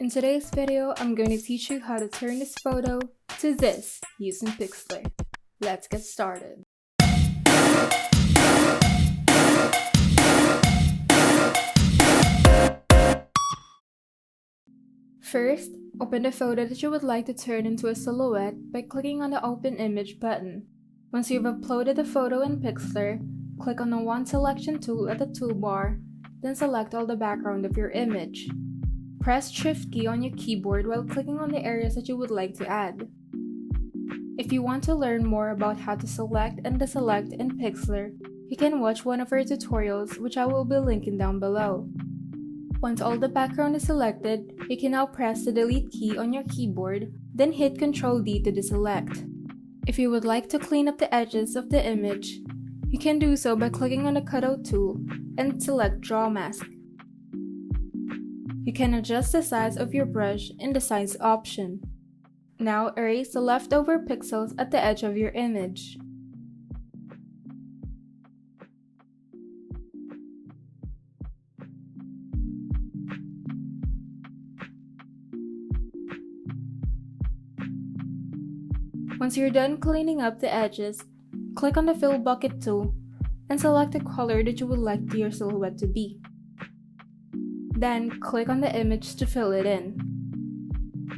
In today's video, I'm going to teach you how to turn this photo to this using PIXLR. Let's get started. First, open the photo that you would like to turn into a silhouette by clicking on the Open Image button. Once you've uploaded the photo in PIXLR, click on the One Selection tool at the toolbar, then select all the background of your image. Press Shift key on your keyboard while clicking on the areas that you would like to add. If you want to learn more about how to select and deselect in PIXLR, you can watch one of our tutorials, which I will be linking down below. Once all the background is selected, you can now press the Delete key on your keyboard, then hit Ctrl D to deselect. If you would like to clean up the edges of the image, you can do so by clicking on the Cutout tool and select Draw Mask. You can adjust the size of your brush in the Size option. Now erase the leftover pixels at the edge of your image. Once you're done cleaning up the edges, click on the Fill Bucket tool and select the color that you would like your silhouette to be. Then, click on the image to fill it in.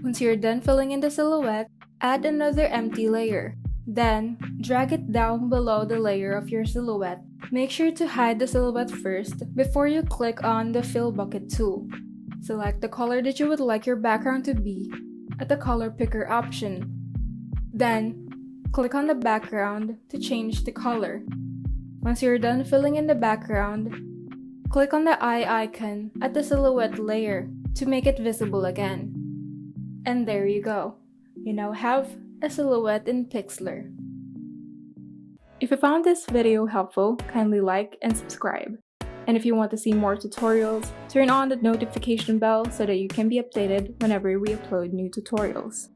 Once you're done filling in the silhouette, add another empty layer. Then, drag it down below the layer of your silhouette. Make sure to hide the silhouette first before you click on the Fill Bucket tool. Select the color that you would like your background to be at the Color Picker option. Then, click on the background to change the color. Once you're done filling in the background, click on the eye icon at the silhouette layer to make it visible again. And there you go. You now have a silhouette in PIXLR. If you found this video helpful, kindly like and subscribe. And if you want to see more tutorials, turn on the notification bell so that you can be updated whenever we upload new tutorials.